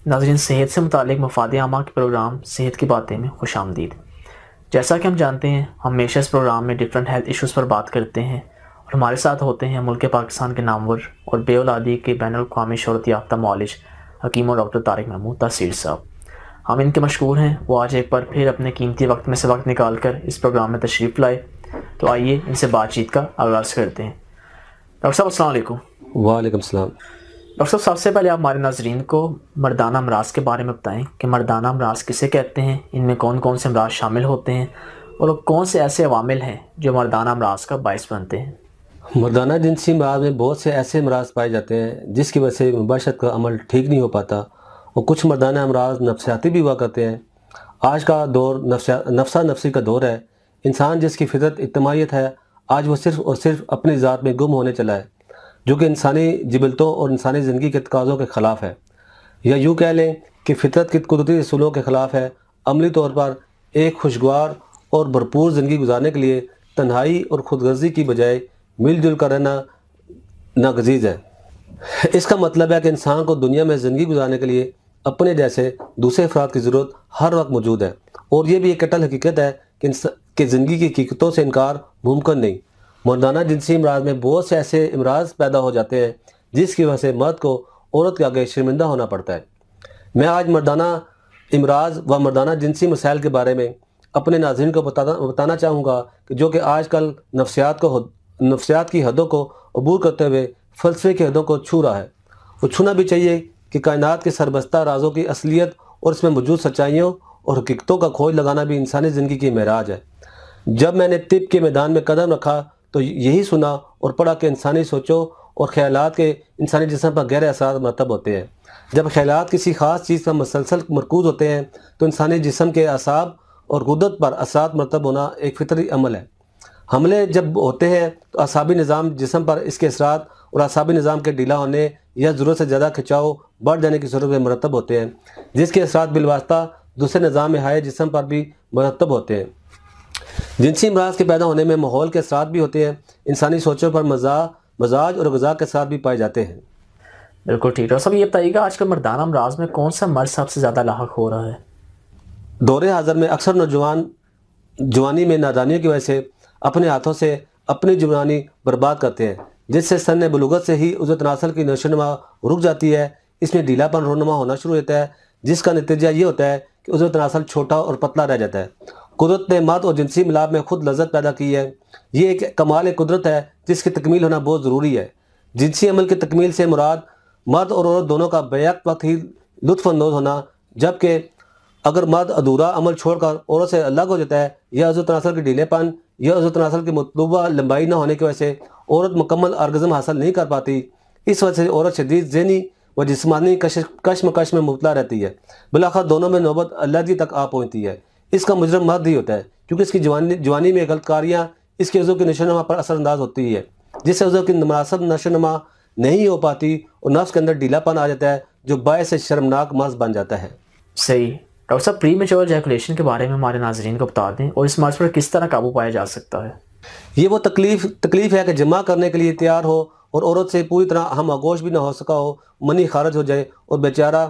ناظرین، صحت سے متعلق مفاد عامہ کے پروگرام صحت کی باتیں میں خوش آمدید۔ جیسا کہ ہم جانتے ہیں، ہم ہمیشہ اس پروگرام میں ڈفرینٹ ہیلتھ ایشوز پر بات کرتے ہیں، اور ہمارے ساتھ ہوتے ہیں ملک پاکستان کے نامور اور بے اولادی کے بین الاقوامی شہرت یافتہ معالج حکیم اور ڈاکٹر طارق محمود تاثیر صاحب۔ ہم ان کے مشکور ہیں، وہ آج ایک بار پھر اپنے قیمتی وقت میں سے وقت نکال کر اس پروگرام میں تشریف لائے، تو آئیے ان سے بات چیت کا آغاز کرتے ہیں۔ ڈاکٹر صاحب السلام علیکم۔ وعلیکم السلام۔ ڈاکٹر صاحب، سب سے پہلے آپ ہمارے ناظرین کو مردانہ امراض کے بارے میں بتائیں کہ مردانہ امراض کسے کہتے ہیں، ان میں کون کون سے امراض شامل ہوتے ہیں، اور کون سے ایسے عوامل ہیں جو مردانہ امراض کا باعث بنتے ہیں۔ مردانہ جنسی امراض میں بہت سے ایسے امراض پائے جاتے ہیں جس کی وجہ سے مباشرت کا عمل ٹھیک نہیں ہو پاتا، اور کچھ مردانہ امراض نفسیاتی بھی ہوا کرتے ہیں۔ آج کا دور نفسا نفسی کا دور ہے۔ انسان جس کی فطرت اجتماعیت ہے، آج وہ صرف اور صرف اپنی ذات میں گم ہونے چلا ہے، جو کہ انسانی جبلتوں اور انسانی زندگی کے تقاضوں کے خلاف ہے، یا یوں کہہ لیں کہ فطرت کے قدرتی اصولوں کے خلاف ہے۔ عملی طور پر ایک خوشگوار اور بھرپور زندگی گزارنے کے لیے تنہائی اور خود غرضی کی بجائے مل جل کر رہنا ناگزیر ہے۔ اس کا مطلب ہے کہ انسان کو دنیا میں زندگی گزارنے کے لیے اپنے جیسے دوسرے افراد کی ضرورت ہر وقت موجود ہے، اور یہ بھی ایک کٹل حقیقت ہے کہ زندگی کی حقیقتوں سے انکار ممکن نہیں۔ مردانہ جنسی امراض میں بہت سے ایسے امراض پیدا ہو جاتے ہیں جس کی وجہ سے مرد کو عورت کے آگے شرمندہ ہونا پڑتا ہے۔ میں آج مردانہ امراض و مردانہ جنسی مسائل کے بارے میں اپنے ناظرین کو بتانا چاہوں گا کہ جو کہ آج کل نفسیات کی حدوں کو عبور کرتے ہوئے فلسفے کی حدوں کو چھو رہا ہے۔ وہ چھونا بھی چاہیے کہ کائنات کے سربستہ رازوں کی اصلیت اور اس میں موجود سچائیوں اور حقیقتوں کا کھوج لگانا بھی انسانی زندگی کی معراج ہے۔ جب میں نے طب کے میدان میں قدم رکھا تو یہی سنا اور پڑھا کہ انسانی سوچوں اور خیالات کے انسانی جسم پر گہرے اثرات مرتب ہوتے ہیں۔ جب خیالات کسی خاص چیز پر مسلسل مرکوز ہوتے ہیں تو انسانی جسم کے اعصاب اور غدد پر اثرات مرتب ہونا ایک فطری عمل ہے۔ حملے جب ہوتے ہیں تو اعصابی نظام جسم پر اس کے اثرات اور اعصابی نظام کے ڈھیلا ہونے یا ضرورت سے زیادہ کھچاؤ بڑھ جانے کی صورت میں مرتب ہوتے ہیں، جس کے اثرات بالواسطہ دوسرے نظام حیات جسم پر بھی مرتب ہوتے ہیں۔ جنسی امراض کے پیدا ہونے میں ماحول کے اثرات بھی ہوتے ہیں، انسانی سوچوں پر مزاج اور غذا کے اثرات بھی پائے جاتے ہیں۔ بالکل ٹھیک ہے۔ صاحب یہ بتائیے گا، آج کل مردانہ امراض میں کون سا مرض سب سے زیادہ لاحق ہو رہا ہے؟ دور حاضر میں اکثر نوجوان جوانی میں نادانیوں کی وجہ سے اپنے ہاتھوں سے اپنی جوانی برباد کرتے ہیں، جس سے سن بلوغت سے ہی عضو تناسل کی نشوونما رک جاتی ہے۔ اس میں ڈھیلا پن رونما ہونا شروع ہوتا ہے، جس کا نتیجہ یہ ہوتا ہے کہ عضو تناسل چھوٹا اور پتلا رہ جاتا ہے۔ قدرت نے مرد اور جنسی ملاپ میں خود لذت پیدا کی ہے۔ یہ ایک کمال قدرت ہے جس کی تکمیل ہونا بہت ضروری ہے۔ جنسی عمل کی تکمیل سے مراد مرد اور عورت دونوں کا بیک وقت ہی لطف اندوز ہونا، جبکہ اگر مرد ادھورا عمل چھوڑ کر عورت سے الگ ہو جاتا ہے، یا عضو تناسل کے ڈھیلے پن یا عضو تناسل کی مطلوبہ لمبائی نہ ہونے کی وجہ سے عورت مکمل آرگزم حاصل نہیں کر پاتی، اس وجہ سے عورت شدید ذہنی و جسمانی کشمکش میں مبتلا رہتی ہے۔ بالآخر دونوں میں نوبت علیحدگی تک آ پہنچتی ہے۔ اس کا مجرم مرد ہی ہوتا ہے، کیونکہ اس کی جوانی میں غلط کاریاں اس کے عضو کی نشوونما پر اثر انداز ہوتی ہے، جس سے عضو کی مناسب نشوونما نہیں ہو پاتی اور نفس کے اندر ڈھیلا پن آ جاتا ہے، جو باعث شرمناک مرض بن جاتا ہے۔ صحیح۔ ڈاکٹر صاحب، پری میچور ایجیکولیشن کے بارے میں ہمارے ناظرین کو بتا دیں، اور اس مرض پر کس طرح قابو پایا جا سکتا ہے؟ یہ وہ تکلیف ہے کہ جمع کرنے کے لیے تیار ہو اور عورت سے پوری طرح ہم آغوش بھی نہ ہو سکا ہو، منی خارج ہو جائے، اور بیچارہ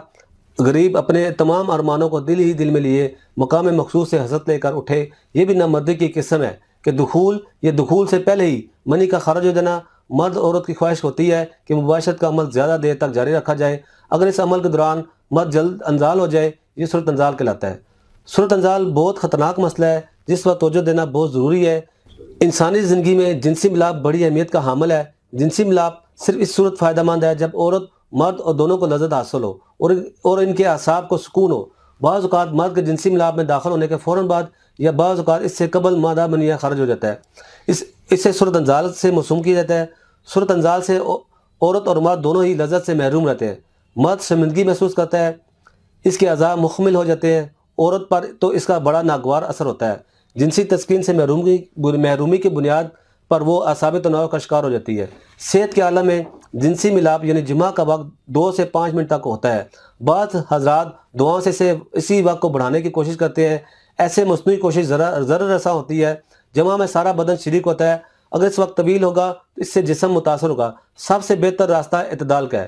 غریب اپنے تمام ارمانوں کو دل ہی دل میں لیے مقام مخصوص سے حسرت لے کر اٹھے۔ یہ بھی نامردی کی قسم ہے کہ دخول سے پہلے ہی منی کا خارج ہو جانا۔ مرد عورت کی خواہش ہوتی ہے کہ مباشرت کا عمل زیادہ دیر تک جاری رکھا جائے۔ اگر اس عمل کے دوران مرد جلد انزال ہو جائے، یہ صورت انزال کہلاتا ہے۔ صورت انزال بہت خطرناک مسئلہ ہے جس پر توجہ دینا بہت ضروری ہے۔ انسانی زندگی میں جنسی ملاپ بڑی اہمیت کا حامل ہے۔ جنسی ملاپ صرف اس صورت فائدہ مند ہے جب عورت مرد اور دونوں کو لذت حاصل ہو اور ان کے اعصاب کو سکون ہو۔ بعض اوقات مرد کے جنسی ملاپ میں داخل ہونے کے فوراً بعد یا بعض اوقات اس سے قبل مادہ منیہ خارج ہو جاتا ہے۔ اس سے صورت انزال سے موسوم کیا جاتا ہے۔ صورت انزال سے عورت اور مرد دونوں ہی لذت سے محروم رہتے ہیں۔ مرد شرمندگی محسوس کرتا ہے، اس کے اعضاء مخمل ہو جاتے ہیں۔ عورت پر تو اس کا بڑا ناگوار اثر ہوتا ہے۔ جنسی تسکین سے محرومی کی بنیاد پر وہ اعصابی تناؤ کا شکار ہو جاتی ہے۔ صحت کے عالم میں جنسی ملاپ یعنی جمع کا وقت 2 سے 5 منٹ تک ہوتا ہے۔ بعض حضرات دعاؤں سے اسی وقت کو بڑھانے کی کوشش کرتے ہیں۔ ایسے مصنوعی کوشش ضرر رساں ہوتی ہے۔ جمع میں سارا بدن شریک ہوتا ہے۔ اگر اس وقت طویل ہوگا تو اس سے جسم متاثر ہوگا۔ سب سے بہتر راستہ اعتدال کا ہے۔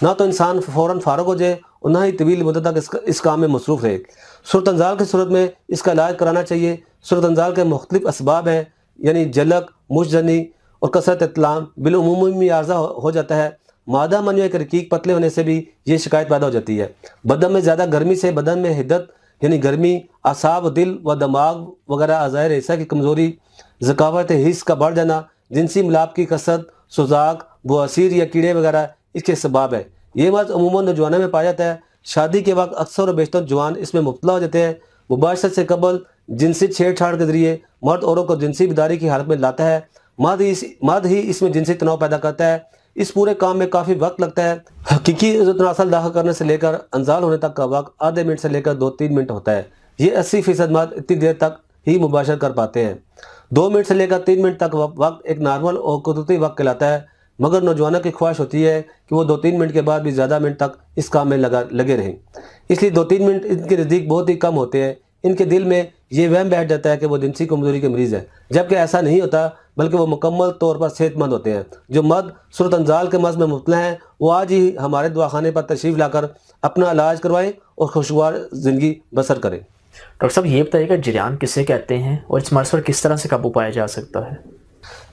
نہ تو انسان فوراً فارغ ہو جائے اور نہ ہی طویل مدت تک اس کام میں مصروف رہے۔ صورت انزال کی صورت میں اس کا علاج کرانا چاہیے۔ صورت انزال کے مختلف اسباب ہیں، یعنی جلک، مشجنی اور کثرت اطلام۔ بالعمومی عارضہ ہو جاتا ہے۔ مادہ منوی کے رقیق پتلے ہونے سے بھی یہ شکایت پیدا ہو جاتی ہے۔ بدن میں زیادہ گرمی سے بدن میں حدت یعنی گرمی، اعصاب، دل و دماغ وغیرہ اعضائے رئیسہ کی کمزوری، ذکاوت حس کا بڑھ جانا، جنسی ملاپ کی کثرت، سوزاک، بواسیر یا کیڑے وغیرہ اس کے اسباب ہے۔ یہ مرض عموماً نوجوانوں میں پایا جاتا ہے۔ شادی کے وقت اکثر و بیشتر جوان اس میں مبتلا ہو جاتے ہیں۔ مباشرت سے قبل جنسی چھیڑ چھاڑ کے ذریعے مرد عورتوں کو جنسی بیداری کی حالت میں لاتا ہے۔ مرد ہی اس میں جنسی تناؤ پیدا کرتا ہے۔ اس پورے کام میں کافی وقت لگتا ہے۔ حقیقی عضو تناسل داخل کرنے سے لے کر انزال ہونے تک کا وقت آدھے منٹ سے لے کر 2-3 منٹ ہوتا ہے۔ یہ 80% مرد اتنی دیر تک ہی مباشرت کر پاتے ہیں۔ 2 منٹ سے لے کر 3 منٹ تک وقت ایک نارمل اور قدرتی وقت کہلاتا ہے، مگر نوجوانوں کی خواہش ہوتی ہے کہ وہ 2-3 منٹ کے بعد بھی زیادہ منٹ تک اس کام میں لگے رہیں، اس لیے 2-3 منٹ ان کے نزدیک بہت ہی کم ہوتے ہیں۔ ان کے دل میں یہ وہم بیٹھ جاتا ہے کہ وہ جنسی کمزوری کے مریض ہے، جبکہ ایسا نہیں ہوتا، بلکہ وہ مکمل طور پر صحت مند ہوتے ہیں۔ جو مرد صورت انزال کے مرض میں مبتلا ہیں وہ آج ہی ہمارے دواخانے پر تشریف لا کر اپنا علاج کروائیں اور خوشگوار زندگی بسر کریں۔ ڈاکٹر صاحب یہ بتائیے کہ جریان کسے کہتے ہیں اور اس مرض پر کس طرح سے قابو پایا جا سکتا ہے؟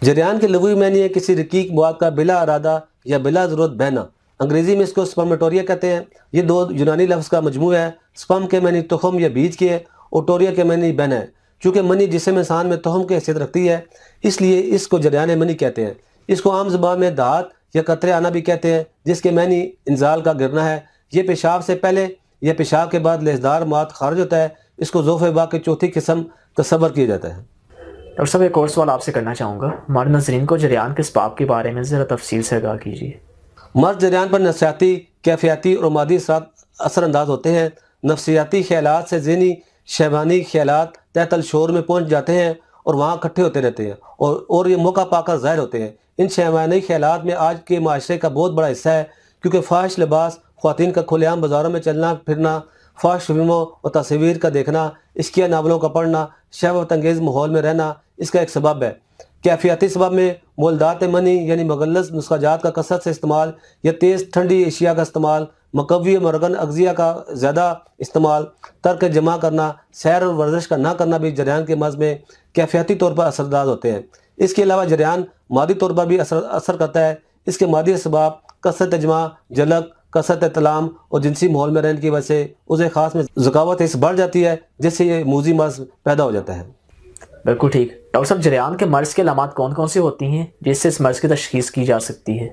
جریان کے لغوی معنی ہے کسی رقیق مواد کا بلا ارادہ یا بلا ضرورت بہنا۔ انگریزی میں اس کو سپرمیٹوریا کہتے ہیں۔ یہ 2 یونانی لفظ کا مجموعہ ہے۔ سپرم کے معنی تخم یا بیج کی ہے اور ٹوریا کے معنی بہنا ہے۔ چونکہ منی جسم انسان میں تخم کی حیثیت رکھتی ہے، اس لیے اس کو جریان منی کہتے ہیں۔ اس کو عام زبان میں دھات یا قطرے آنا بھی کہتے ہیں، جس کے معنی انزال کا گرنا ہے۔ یہ پیشاب سے پہلے یا پیشاب کے بعد لہذدار مواد خارج ہوتا ہے۔ اس کو ذوف وبا کی چوتھی قسم تصور کیا جاتا ہے۔ ڈاکٹر صاحب ایک اور سوال آپ سے کرنا چاہوں گا، ہمارے ناظرین کو جریان کے اسباب کے بارے میں ذرا تفصیل سے آگاہ کیجیے۔ مرض جریان پر نفسیاتی، کیفیاتی اور مادی اثر انداز ہوتے ہیں۔ نفسیاتی خیالات سے ذہنی شیبانی خیالات تحت الشعور میں پہنچ جاتے ہیں اور وہاں اکٹھے ہوتے رہتے ہیں اور یہ موقع پا کر ظاہر ہوتے ہیں۔ ان شیبانی خیالات میں آج کے معاشرے کا بہت بڑا حصہ ہے، کیونکہ فحش لباس، خواتین کا کھلے عام بازاروں میں چلنا پھرنا، فحش فلموں اور تصویر کا دیکھنا، عشقیہ ناولوں کا پڑھنا، شہوت انگیز ماحول میں رہنا اس کا ایک سبب ہے۔ کیفیاتی سبب میں مولدات منی یعنی مغلظ نسخہ جات کا کثرت سے استعمال یا تیز ٹھنڈی اشیاء کا استعمال، مقوی مرگن اغذیہ کا زیادہ استعمال، ترک جمع کرنا، سیر اور ورزش کا نہ کرنا بھی جریان کے مرض میں کیفیاتی طور پر اثردار ہوتے ہیں۔ اس کے علاوہ جریان مادی طور پر بھی اثر کرتا ہے۔ اس کے مادی اسباب کثرت جمع، جلک، کثرت اطلام اور جنسی ماحول میں رہنے کی وجہ سے عضو خاص میں ذکاوت حس بڑھ جاتی ہے، جس سے یہ موذی مرض پیدا ہو جاتا ہے۔ بالکل ٹھیک۔ ڈاکٹر صاحب جریان کے مرض کی علامات کون کون سی ہوتی ہیں جس سے اس مرض کی تشخیص کی جا سکتی ہے؟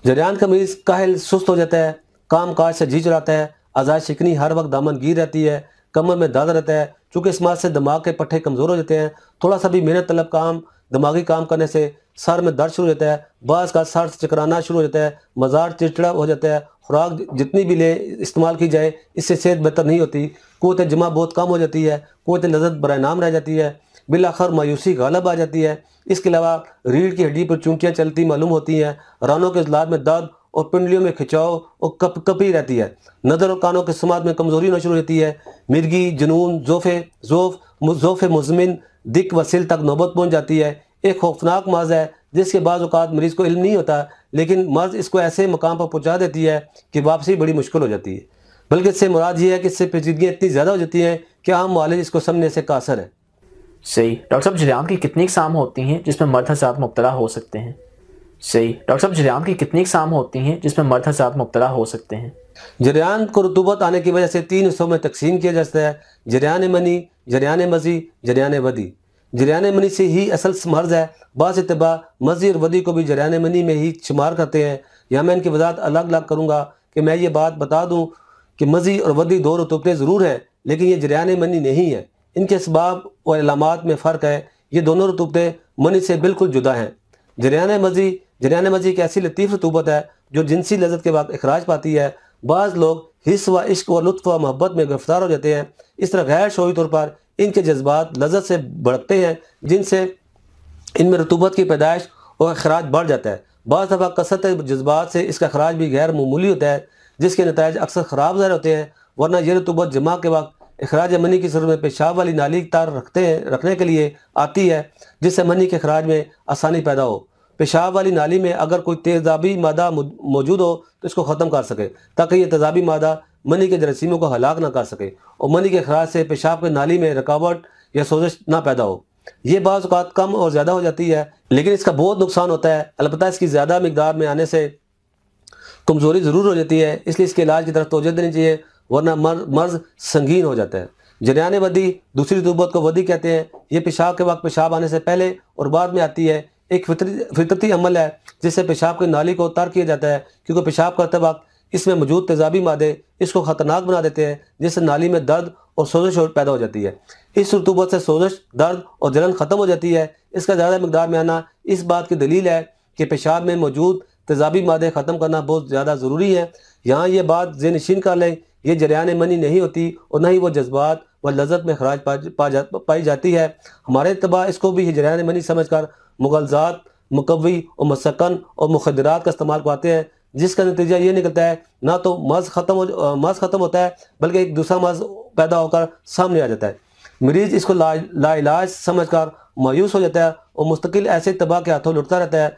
جریان کا مریض کاہل سست ہو جاتا ہے، کام کاج سے جی چلاتا ہے، اعضاء شکنی ہر وقت دامن گیر رہتی ہے، کمر میں درد رہتا ہے۔ چونکہ اس مرض سے دماغ کے پٹھے کمزور ہو جاتے ہیں، تھوڑا سا بھی محنت طلب دماغی کام کرنے سے سر میں درد شروع ہو جاتا ہے، بعض کا سر چکرانا شروع ہو جاتا ہے، مزاج چڑچڑا ہو جاتا ہے، خوراک جتنی بھی استعمال کی جائے اس سے صحت بہتر نہیں ہوتی، قوت جمع بہت کم ہو جاتی ہے، قوت لذت برائے نام رہ جاتی ہے، بالآخر مایوسی غالب آ جاتی ہے۔ اس کے علاوہ ریڑھ کی ہڈی پر چونٹیاں چلتی معلوم ہوتی ہیں، رانوں کے عضلات میں درد اور پنڈلیوں میں کھچاؤ اور کپی رہتی ہے، نظر اور کانوں کے سماعت میں کمزوری ہونا شروع ہوتی ہے، مرگی، جنون، ذوف مزمن، دک و سل تک نوبت پہنچ جاتی ہے۔ ایک خوفناک مرض ہے جس کے بعض اوقات مریض کو علم نہیں ہوتا، لیکن مرض اس کو ایسے مقام پر پہنچا دیتی ہے کہ واپسی بڑی مشکل ہو جاتی ہے۔ بلکہ اس سے مراد یہ ہے کہ اس سے پیچیدگیاں اتنی زیادہ ہو جاتی ہیں کہ عام معالج اس کو سمجھنے سے قاصر ہے۔ صحیح۔ ڈاکٹر صاحب جریان کی کتنی اقسام ہوتی ہیں جس میں مرد حضرات مبتلا ہو سکتے ہیں؟ صحیح۔ ڈاکٹر صاحب جریان کی کتنی اقسام ہوتی ہیں جس میں مرد حضرات مبتلا ہو سکتے ہیں؟ جریان کو رطوبت آنے کی وجہ سے 3 حصوں میں تقسیم کیا جاتا ہے: جریان منی، جریان مزی، جریان ودی۔ جریان منی سے ہی اصل مرض ہے۔ بعض اتباع مزی اور ودی کو بھی جریان منی میں ہی شمار کرتے ہیں۔ یہاں میں ان کی وضاحت الگ الگ کروں گا کہ میں یہ بات بتا دوں کہ مزی اور ودی 2 رطوبتیں ضرور ہیں، لیکن یہ جریان منی نہیں ہے۔ ان کے اسباب اور علامات میں فرق ہے۔ یہ دونوں رطوبتیں منی سے بالکل جدا ہیں۔ جریان مزی ایک ایسی لطیف رطوبت ہے جو جنسی لذت کے وقت اخراج پاتی ہے۔ بعض لوگ حس و عشق و لطف و محبت میں گرفتار ہو جاتے ہیں، اس طرح غیر شعوری طور پر ان کے جذبات لذت سے بڑھتے ہیں، جن سے ان میں رطوبت کی پیدائش اور اخراج بڑھ جاتا ہے۔ بعض دفعہ کثرت جذبات سے اس کا اخراج بھی غیر معمولی ہوتا ہے، جس کے نتائج اکثر خراب ظاہر ہوتے ہیں، ورنہ یہ رطوبت جمع کے وقت اخراج منی کی صورت میں پیشاب والی نالی تار رکھنے کے لیے آتی ہے، جس سے منی کے اخراج میں آسانی پیدا ہو۔ پیشاب والی نالی میں اگر کوئی تیزابی مادہ موجود ہو تو اس کو ختم کر سکے، تاکہ یہ تیزابی مادہ منی کے جراثیموں کو ہلاک نہ کر سکے اور منی کے اخراج سے پیشاب کی نالی میں رکاوٹ یا سوزش نہ پیدا ہو۔ یہ بعض اوقات کم اور زیادہ ہو جاتی ہے، لیکن اس کا بہت نقصان ہوتا ہے۔ البتہ اس کی زیادہ مقدار میں آنے سے کمزوری ضرور ہو جاتی ہے، اس لیے اس کے علاج کی طرف توجہ دینی چاہیے، ورنہ مرض سنگین ہو جاتا ہے۔ جریان ودی، دوسری رطوبت کو ودی کہتے ہیں، یہ پیشاب کے وقت پیشاب آنے سے پہلے اور بعد میں آتی ہے۔ ایک فطرتی عمل ہے جس سے پیشاب کی نالی کو تر کیا جاتا ہے، کیونکہ پیشاب کرتے وقت اس میں موجود تیزابی مادے اس کو خطرناک بنا دیتے ہیں، جس سے نالی میں درد اور سوزش پیدا ہو جاتی ہے۔ اس رطوبت سے سوزش، درد اور جلن ختم ہو جاتی ہے۔ اس کا زیادہ مقدار میں آنا اس بات کی دلیل ہے کہ پیشاب میں موجود تیزابی مادے ختم کرنا بہت زیادہ ضروری ہے۔ یہاں یہ بات ذہن نشین کر لیں، یہ جریان منی نہیں ہوتی اور نہ ہی وہ جذبات و لذت میں خراج پائی جاتی ہے۔ ہمارے اتباع اس کو بھی جریان منی سمجھ کر مغلظات، مقوی اور مسکن اور مخدرات کا استعمال کرواتے ہیں، جس کا نتیجہ یہ نکلتا ہے نہ تو مرض ختم ہوتا ہے بلکہ ایک دوسرا مرض پیدا ہو کر سامنے آ جاتا ہے۔ مریض اس کو لا علاج سمجھ کر مایوس ہو جاتا ہے اور مستقل ایسے اتباع کے ہاتھوں لٹتا رہتا ہے۔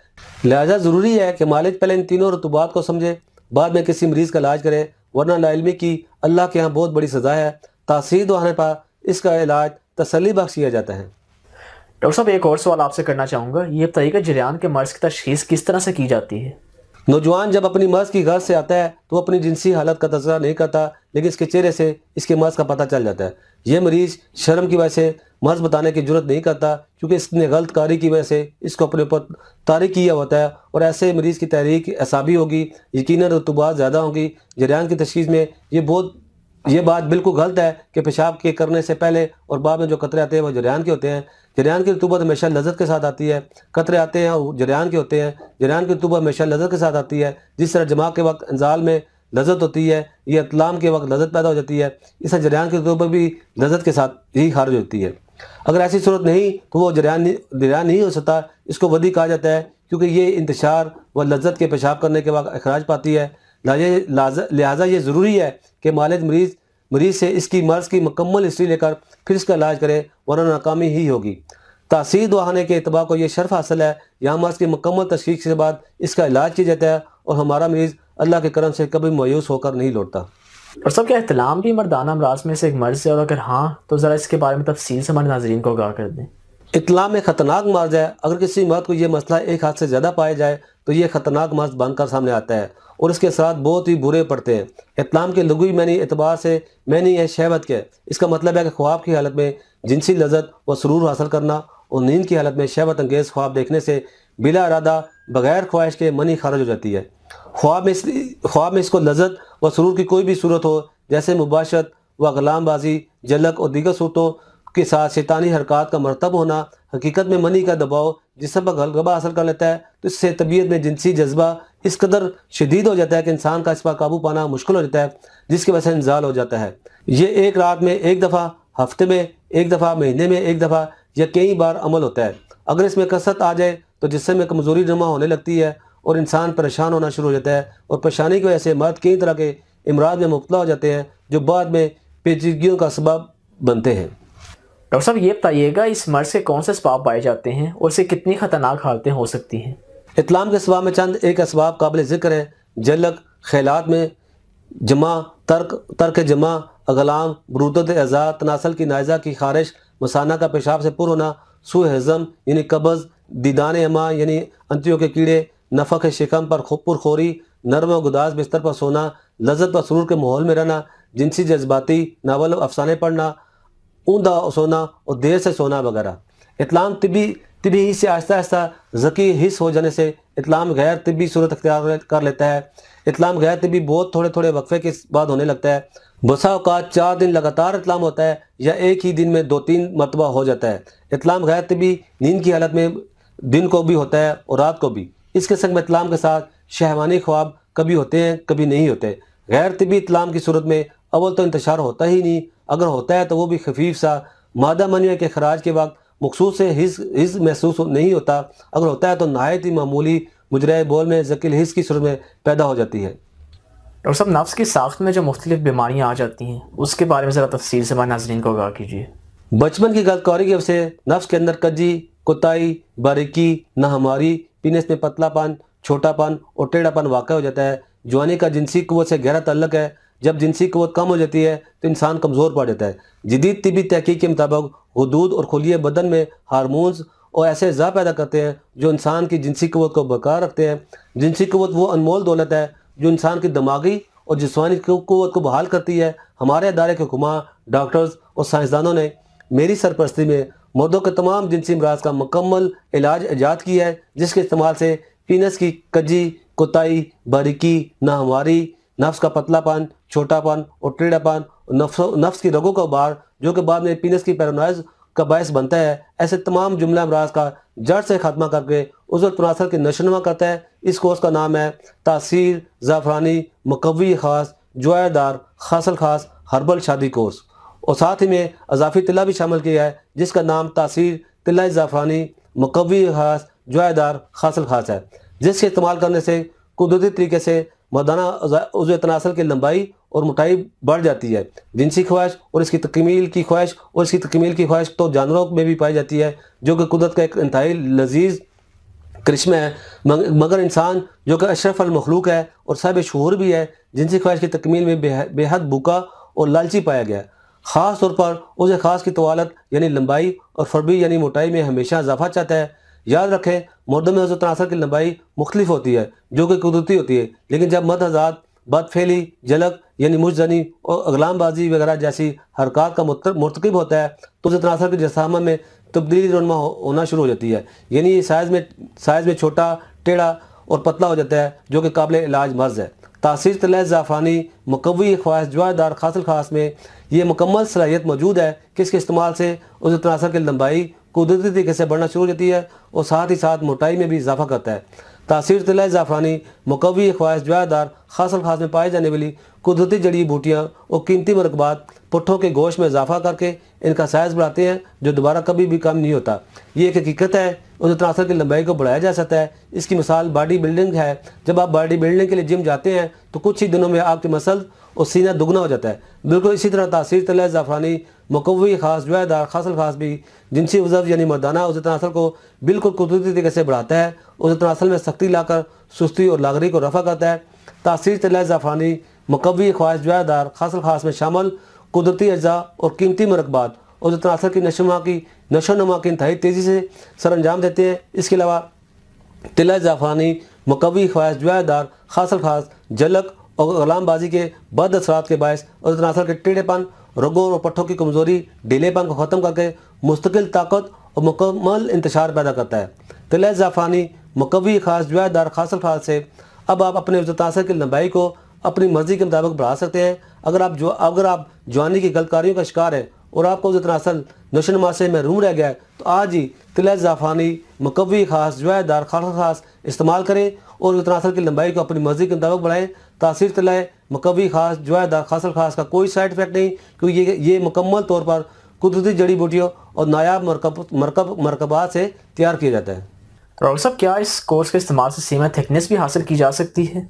لہذا ضروری ہے کہ مالج پہلے ان تینوں رطوبات کو سمجھے، بعد میں کسی مریض کا علاج کرے، ورنہ لا علمی کی اللہ کے ہاں بہت بڑی سزا ہے۔ تاثیر دہانے پر اس کا علاج تسلی بخش کیا جاتا ہے۔ ڈاکٹر صاحب ایک اور سوال آپ سے کرنا چاہوں گا، یہ بتائیے کہ جریان کے مرض کی تشخیص کس طرح سے کی جاتی ہے؟ نوجوان جب اپنی مرض کی غرض سے آتا ہے تو وہ اپنی جنسی حالت کا تذکرہ نہیں کرتا، لیکن اس کے چہرے سے اس کے مرض کا پتہ چل جاتا ہے۔ یہ مریض شرم کی وجہ سے مرض بتانے کی جرت نہیں کرتا، کیونکہ اس نے غلط کاری کی وجہ سے اس کو اپنے اوپر طاری کیا ہوتا ہے، اور ایسے مریض کی تحریک اعصابی ہوگی، یقیناً رطوبات زیادہ ہوں گی۔ جریان کی تشخیص میں یہ بات بالکل غلط ہے کہ پیشاب کے کرنے سے پہلے اور بعد میں جو قطرے آتے ہیں وہ جریان کے ہوتے ہیں۔ جریان کی رطوبت ہمیشہ لذت کے ساتھ آتی ہے، قطرے آتے ہیں وہ جریان کے ہوتے ہیں۔ جریان کی رطوبت ہمیشہ لذت کے ساتھ آتی ہے، جس طرح جماع کے وقت انزال میں لذت ہوتی ہے، یہ اطلام کے وقت لذت پیدا ہو جاتی ہے، اس طرح جریان کی رطوبت بھی لذت کے ساتھ ہی خارج ہوتی ہے۔ اگر ایسی صورت نہیں تو وہ جریان نہیں ہو سکتا، اس کو ودی کہا جاتا ہے، کیونکہ یہ انتشار و لذت کے پیشاب کرنے کے وقت اخراج پاتی ہے۔ لہٰذا یہ ضروری ہے کہ مالج مریض سے اس کی مرض کی مکمل ہسٹری لے کر پھر اس کا علاج کرے، ورنہ ناکامی ہی ہوگی۔ تاثیر دہانے کے اتباع کو یہ شرف حاصل ہے، یہاں مرض کی مکمل تشخیص کے بعد اس کا علاج کیا جاتا ہے، اور ہمارا مریض اللہ کے کرم سے کبھی مایوس ہو کر نہیں لوٹتا۔ اور سب کیا احتلام بھی مردانہ امراض میں سے ایک مرض ہے، اور اگر ہاں تو ذرا اس کے بارے میں تفصیل سے ہمارے ناظرین کو آگاہ کر دیں۔ اطلام ایک خطرناک مرض ہے۔ اگر کسی مرد کو یہ مسئلہ ایک ہاتھ سے زیادہ پایا جائے تو یہ خطرناک مرض بن کر سامنے آتا ہے، اور اس کے اثرات بہت ہی برے پڑتے ہیں۔ اطلام کے لغوی معنی اعتبار سے معنی ہے شہوت کے۔ اس کا مطلب ہے کہ خواب کی حالت میں جنسی لذت و سرور حاصل کرنا، اور نیند کی حالت میں شہوت انگیز خواب دیکھنے سے بلا ارادہ بغیر خواہش کے منی خارج ہو جاتی ہے۔ خواب میں اس کو لذت و سرور کی کوئی بھی صورت ہو، جیسے مباشرت و غلام بازی، جھلک اور دیگر صورتوں کے ساتھ شیطانی حرکات کا مرتب ہونا، حقیقت میں منی کا دباؤ جس سے غلبہ حاصل کر لیتا ہے، تو اس سے طبیعت میں جنسی جذبہ اس قدر شدید ہو جاتا ہے کہ انسان کا اس پر قابو پانا مشکل ہو جاتا ہے، جس کی وجہ سے انزال ہو جاتا ہے۔ یہ ایک رات میں ایک دفعہ، ہفتے میں ایک دفعہ، مہینے میں ایک دفعہ یا کئی بار عمل ہوتا ہے۔ اگر اس میں کثرت آ جائے تو جسم میں کمزوری جمع ہونے لگتی ہے اور انسان پریشان ہونا شروع ہو جاتا ہے، اور پریشانی کی وجہ سے مرد کئی طرح کے امراض میں مبتلا ہو جاتے ہیں جو بعد میں پیچیدگیوں کا سبب بنتے ہیں۔ ڈاکٹر صاحب یہ بتائیے گا اس مرض کے کون سے اسباب پائے جاتے ہیں اور اسے کتنی خطرناک حالتیں ہو سکتی ہیں؟ اطلام کے اسباب میں چند ایک اسباب قابل ذکر ہیں: جلک، خیالات میں جمع، ترک جمع، اغلام، برودت اعضاء، تناسل کی نائزہ کی خارش، مثانہ کا پیشاب سے پر ہونا، سوء ہضم یعنی قبض، دیدان اما یعنی انتیوں کے کیڑے، نفخ شکم پر پرخوری، نرم و گداز بستر پر سونا، لذت و سرور کے ماحول میں رہنا، جنسی جذباتی ناول و افسانے پڑھنا، اوندا سونا اور دیر سے سونا وغیرہ۔ اطلام طبی حس سے آہستہ آہستہ ذکی حس ہو جانے سے اطلام غیر طبی صورت اختیار کر لیتا ہے۔ اطلام غیر طبی بہت تھوڑے وقفے کے بعد ہونے لگتا ہے۔ بسا اوقات 4 دن لگاتار اطلام ہوتا ہے، یا ایک ہی دن میں 2-3 مرتبہ ہو جاتا ہے۔ اطلام غیر طبی نیند کی حالت میں دن کو بھی ہوتا ہے اور رات کو بھی۔ اس قسم میں اطلام کے ساتھ شہوانی خواب کبھی ہوتے ہیں، کبھی نہیں ہوتے۔ غیر طبی اطلام کی صورت میں اول تو انتشار ہوتا ہی نہیں، اگر ہوتا ہے تو وہ بھی خفیف سا، مادہ منویہ کے خراج کے وقت مخصوص سے حس محسوس نہیں ہوتا، اگر ہوتا ہے تو نہایت ہی معمولی مجرے بول میں ذکیل حس کی صورت میں پیدا ہو جاتی ہے۔ ڈاکٹر صاحب نفس کی ساخت میں جو مختلف بیماریاں آ جاتی ہیں اس کے بارے میں ذرا تفصیل سے ہمارے ناظرین کو آگاہ کیجیے۔ بچپن کی غلط کاری کی وجہ سے نفس کے اندر کجی، کوتاہی، باریکی، ناہمواری پینس میں پتلا پن، چھوٹا پن اور ٹیڑھا پن واقع ہو جاتا ہے۔ جوانی کا جنسی قوت سے گہرا تعلق ہے۔ جب جنسی قوت کم ہو جاتی ہے تو انسان کمزور پڑ جاتا ہے۔ جدید طبی تحقیق کے مطابق غدود اور خلیے بدن میں ہارمونز اور ایسے اعضاء پیدا کرتے ہیں جو انسان کی جنسی قوت کو برقرار رکھتے ہیں۔ جنسی قوت وہ انمول دولت ہے جو انسان کی دماغی اور جسمانی قوت کو بحال کرتی ہے۔ ہمارے ادارے کے حکماء، ڈاکٹرز اور سائنسدانوں نے میری سرپرستی میں مردوں کے تمام جنسی امراض کا مکمل علاج ایجاد کیا ہے، جس کے استعمال سے پینس کی کجی، کوتاہی، باریکی، ناہمواری، نفس کا پتلا پن، چھوٹا پن اور ٹیڑھا پن، نفس کی رگوں کا ابھار جو کہ بعد میں پینس کی پیرونائز کا باعث بنتا ہے، ایسے تمام جملہ امراض کا جڑ سے خاتمہ کر کے عضو تناسل کی نشوونما کرتا ہے۔ اس کورس کا نام ہے تاثیر زعفرانی مقوی خاص جوائے دار خاصل خاص ہربل شادی کورس، اور ساتھ ہی میں اضافی طلع بھی شامل کیا ہے جس کا نام تاثیر طلع زعفرانی مقوی خاص جوائے دار خاصل خاص ہے، جس کے استعمال کرنے سے قدرتی طریقے سے مردانہ عضو تناسل کی لمبائی اور موٹائی بڑھ جاتی ہے۔ جنسی خواہش اور اس کی تکمیل کی خواہش تو جانوروں میں بھی پائی جاتی ہے جو کہ قدرت کا ایک انتہائی لذیذ کرشمہ ہے، مگر انسان جو کہ اشرف المخلوق ہے اور صاحب شعور بھی ہے، جنسی خواہش کی تکمیل میں بے حد بھوکا اور لالچی پایا گیا ہے۔ خاص طور پر عضو خاص کی طوالت یعنی لمبائی اور فربی یعنی موٹائی میں ہمیشہ اضافہ چاہتا ہے۔ یاد رکھیں مردوں میں عضو تناسل کی لمبائی مختلف ہوتی ہے جو کہ قدرتی ہوتی ہے، لیکن جب مرد حضرات بد فعلی، جلک یعنی مجھ زنی اور اغلام بازی وغیرہ جیسی حرکات کا مرتکب ہوتا ہے تو عضو تناسل کے جسامہ میں تبدیلی رونما ہونا شروع ہو جاتی ہے، یعنی یہ سائز میں چھوٹا، ٹیڑھا اور پتلا ہو جاتا ہے جو کہ قابل علاج مرض ہے۔ تاثیر طلع زعفرانی مقوی خواص جوائے دار خاصل خاص میں یہ مکمل صلاحیت موجود ہے کہ اس کے استعمال سے عضو تناسل کی لمبائی قدرتی طریقے سے بڑھنا شروع ہو جاتی ہے اور ساتھ ہی ساتھ موٹائی میں بھی اضافہ کرتا ہے۔ تاثیر طلع زعفرانی مقوی خواص جوائے دار خاصل خاص میں پائی جانے والی قدرتی جڑی بوٹیاں اور قیمتی مرکبات پٹھوں کے گوشت میں اضافہ کر کے ان کا سائز بڑھاتے ہیں جو دوبارہ کبھی بھی کم نہیں ہوتا۔ یہ ایک حقیقت ہے، عضو تناسل کی لمبائی کو بڑھایا جا سکتا ہے۔ اس کی مثال باڈی بلڈنگ ہے۔ جب آپ باڈی بلڈنگ کے لیے جم جاتے ہیں تو کچھ ہی دنوں میں آپ کے مسل اور سینہ دگنا ہو جاتا ہے۔ بالکل اسی طرح تاثیر طلع زعفرانی مقوی خاص جوائے دار خاصل خاص بھی جنسی عضو یعنی مردانہ عضو تناسل کو بالکل قدرتی طریقے سے بڑھاتا ہے، عضو تناسل میں سختی لا کر سستی اور لاغری کو رفع کرتا ہے۔ تاثیر طلع زعفرانی مقوی خواص جوائے دار خاصل خاص میں شامل قدرتی اجزاء اور قیمتی مرکبات عضو تناسل کی نشو و نما کی انتہائی تیزی سے سر انجام دیتے ہیں۔ اس کے علاوہ طلع زعفرانی مقوی خواص جوائے دار خاصل خاص جلک اور غلام بازی کے بد اثرات کے باعث عضو تناسل کے ٹیڑھے پن، رگوں اور پٹھوں کی کمزوری، ڈھیلے پن کو ختم کر کے مستقل طاقت اور مکمل انتشار پیدا کرتا ہے۔ طلع زعفرانی مقوی خاص جوائے دار خاصل خاص سے اب آپ اپنے عضو تناسل کی لمبائی کو اپنی مرضی کے مطابق بڑھا سکتے ہیں۔ اگر آپ جوانی کی غلط کاریوں کا شکار ہیں اور آپ کو عضو تناسل نشو و نما سے محروم رہ گیا ہے تو آج ہی طلع زعفرانی مقوی خاص جوائے دار خاصل خاص استعمال کریں اور عضو تناسل کی لمبائی کو اپنی مرضی کے مطابق بڑھائیں۔ تاثیر طلع مقوی خاص جوائے دار خاصل خاص کا کوئی سائیڈ افیکٹ نہیں، کیونکہ یہ مکمل طور پر قدرتی جڑی بوٹیوں اور نایاب مرکبات سے تیار کیا جاتا ہے۔ ڈاکٹر صاحب کیا اس کورس کے استعمال سے سیمن تھکنس بھی حاصل کی جا سکتی ہے؟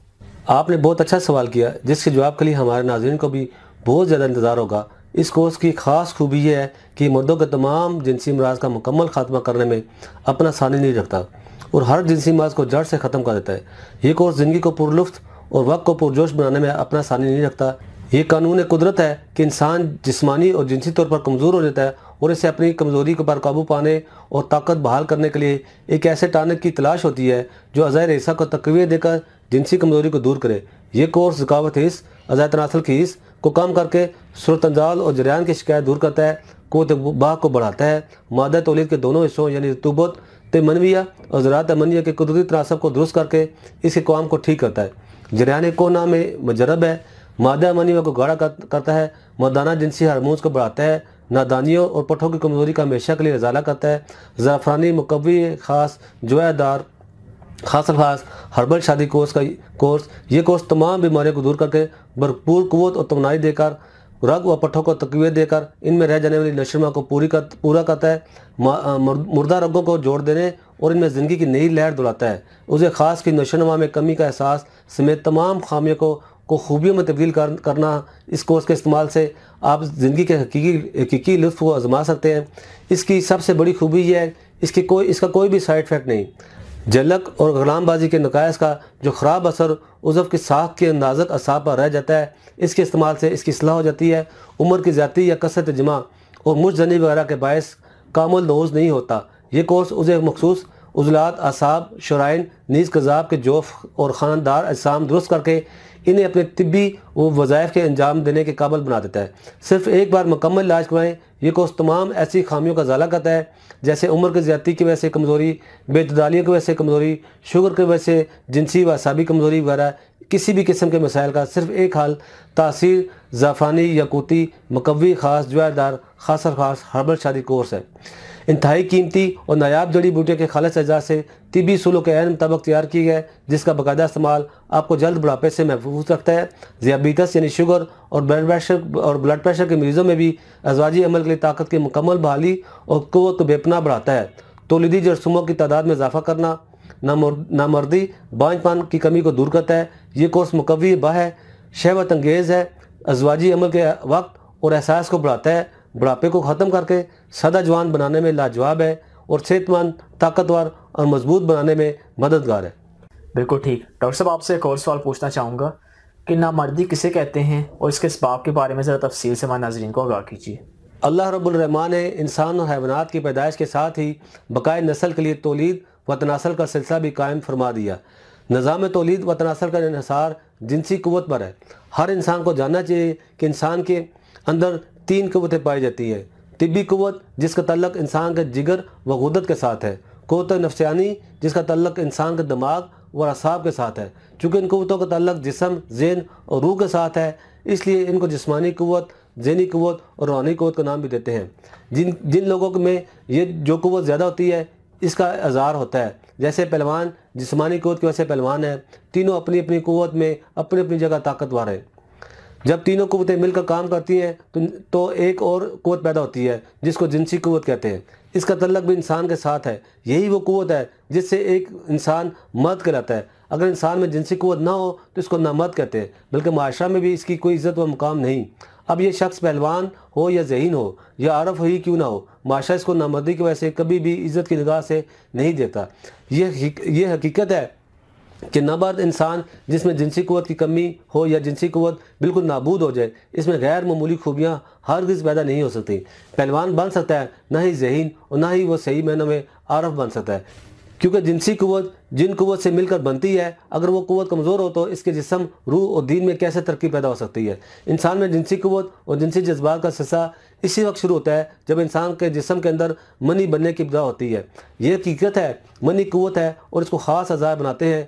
آپ نے بہت اچھا سوال کیا جس کے جواب کے لیے ہمارے ناظرین کو بھی بہت زیادہ انتظار ہوگا۔ اس کورس کی خاص خوبی یہ ہے کہ یہ مردوں کے تمام جنسی امراض کا مکمل خاتمہ کرنے میں اپنا ثانی نہیں رکھتا اور ہر جنسی امراض کو جڑ سے ختم کر دیتا ہے۔ یہ کورس زندگی کو پرلطف اور وقت کو پرجوش بنانے میں اپنا ثانی نہیں رکھتا۔ یہ قانون قدرت ہے کہ انسان جسمانی اور جنسی طور پر کمزور ہو جاتا ہے اور اسے اپنی کمزوری پر قابو پانے اور طاقت بحال کرنے کے لیے ایک ایسے ٹانک کی تلاش ہوتی ہے جو اعضائے رئیسہ کو تقویت دے کر جنسی کمزوری کو دور کرے۔ یہ کورس ذکاوت حس، اعضائے تناسل کی حس کو کم کر کے صورت انزال اور جریان کی شکایت دور کرتا ہے، قوت باہ کو بڑھاتا ہے، مادہ تولید کے دونوں حصوں یعنی رطوبت منویہ اور ذرات منیہ کے قدرتی تناسب کو درست کر کے اس کے قوام کو ٹھیک کرتا ہے۔ جریان کونا میں مجرب ہے، مادہ منیہ کو گاڑھا کرتا ہے، مردانہ جنسی ہارمونز کو بڑھاتا ہے، نادانیوں اور پٹھوں کی کمزوری کا ہمیشہ کے لیے ازالہ کرتا ہے۔ زعفرانی مقوی خاص جوائے دار خاصل خاص ہربل شادی یہ کورس تمام بیماریوں کو دور کر کے بھرپور قوت اور توانائی دے کر رگ و پٹھوں کو تقویت دے کر ان میں رہ جانے والی نشوونما کو پورا کرتا ہے، مردہ رگوں کو جوڑ دینے اور ان میں زندگی کی نئی لہر دلاتا ہے۔ اسے خاص کی نشوونما میں کمی کا احساس سمیت تمام خامیوں کو خوبیوں میں تبدیل کرنا۔ اس کورس کے استعمال سے آپ زندگی کے حقیقی لطف کو آزما سکتے ہیں۔ اس کی سب سے بڑی خوبی یہ ہے اس کا کوئی بھی سائیڈ افیکٹ نہیں۔ جلک اور غلام بازی کے نقائص کا جو خراب اثر عضو کی ساخت کے نازک اعصاب پر رہ جاتا ہے، اس کے استعمال سے اس کی اصلاح ہو جاتی ہے۔ عمر کی زیادتی یا کثرت جمع اور مجھ زنی وغیرہ کے باعث کامل نوز نہیں ہوتا۔ یہ کورس عضو مخصوص عضلات، اعصاب، شرائن، نیز قذاب کے جوف اور خاندار اجسام درست کر کے انہیں اپنے طبی وظائف کے انجام دینے کے قابل بنا دیتا ہے۔ صرف ایک بار مکمل علاج کروائیں۔ یہ کورس تمام ایسی خامیوں کا ازالہ کرتا ہے جیسے عمر کی زیادتی کی وجہ سے کمزوری، بے اعتدالیوں کی وجہ سے کمزوری، شوگر کی وجہ سے جنسی و اعصابی کمزوری وغیرہ کسی بھی قسم کے مسائل کا صرف ایک حل تاثیر زعفرانی یاقوتی مقوی خاص جوہردار خاص ہربل شادی کورس ہے۔ انتہائی قیمتی اور نایاب جڑی بوٹیوں کے خالص اجزاء سے طبی اصولوں کے عین مطابق تیار کی گیا ہے، جس کا باقاعدہ استعمال آپ کو جلد بڑھاپے سے محفوظ رکھتا ہے۔ ذیابیطس یعنی شوگر اور بلڈ پریشر کے مریضوں میں بھی ازواجی عمل کے لیے طاقت کی مکمل بحالی اور قوت کو بے پناہ بڑھاتا ہے۔ تولیدی جرثوموں کی تعداد میں اضافہ کرنا، نامردی بانجھ پن کی کمی کو دور کرتا ہے۔ یہ کورس مقوی باہ ہے، شہوت انگیز ہے، ازواجی عمل کے وقت اور احساس کو بڑھاتا ہے، بڑھاپے کو ختم کر کے سادہ جوان بنانے میں لاجواب ہے اور صحت مند، طاقتور اور مضبوط بنانے میں مددگار ہے۔ بالکل ٹھیک۔ ڈاکٹر صاحب آپ سے ایک اور سوال پوچھنا چاہوں گا کہ نامردی کسے کہتے ہیں اور اس کے اسباب کے بارے میں ذرا تفصیل سے ہمارے ناظرین کو آگاہ کیجیے۔ اللہ رب الرحمن نے انسان اور حیوانات کی پیدائش کے ساتھ ہی بقائے نسل کے لیے تولید و تناسل کا سلسلہ بھی قائم فرما دیا۔ نظام تولید و تناسل کا انحصار جنسی قوت پر ہے۔ ہر انسان کو جاننا چاہیے کہ انسان کے اندر 3 قوتیں پائی جاتی ہیں۔ طبی قوت جس کا تعلق انسان کے جگر و غدد کے ساتھ ہے، قوت نفسیانی جس کا تعلق انسان کے دماغ و اعصاب کے ساتھ ہے۔ چونکہ ان قوتوں کا تعلق جسم، ذہن اور روح کے ساتھ ہے، اس لیے ان کو جسمانی قوت، ذہنی قوت اور روحانی قوت کا نام بھی دیتے ہیں۔ جن لوگوں میں یہ جو قوت زیادہ ہوتی ہے اس کا اظہار ہوتا ہے، جیسے پہلوان جسمانی قوت کی وجہ سے پہلوان ہے، تینوں اپنی اپنی قوت میں اپنی اپنی جگہ طاقتور ہے۔ جب تینوں قوتیں مل کر کام کرتی ہیں تو ایک اور قوت پیدا ہوتی ہے جس کو جنسی قوت کہتے ہیں۔ اس کا تعلق بھی انسان کے ساتھ ہے۔ یہی وہ قوت ہے جس سے ایک انسان مرد کہلاتا ہے۔ اگر انسان میں جنسی قوت نہ ہو تو اس کو نامرد کہتے ہیں، بلکہ معاشرہ میں بھی اس کی کوئی عزت و مقام نہیں۔ اب یہ شخص پہلوان ہو یا ذہین ہو یا عارف ہی کیوں نہ ہو، معاشرہ اس کو نامردی کی وجہ سے کبھی بھی عزت کی نگاہ سے نہیں دیتا۔ یہ حقیقت ہے کہ نامرد انسان جس میں جنسی قوت کی کمی ہو یا جنسی قوت بالکل نابود ہو جائے، اس میں غیر معمولی خوبیاں ہرگز پیدا نہیں ہو سکتی۔ پہلوان بن سکتا ہے، نہ ہی ذہین اور نہ ہی وہ صحیح معنوں میں عارف بن سکتا ہے، کیونکہ جنسی قوت جن قوت سے مل کر بنتی ہے، اگر وہ قوت کمزور ہو تو اس کے جسم، روح اور دین میں کیسے ترقی پیدا ہو سکتی ہے۔ انسان میں جنسی قوت اور جنسی جذبات کا سلسلہ اسی وقت شروع ہوتا ہے جب انسان کے جسم کے اندر منی بننے کی ابتدا ہوتی ہے۔ یہ حقیقت ہے، منی قوت ہے اور اس کو خاص اعضاء بناتے ہیں۔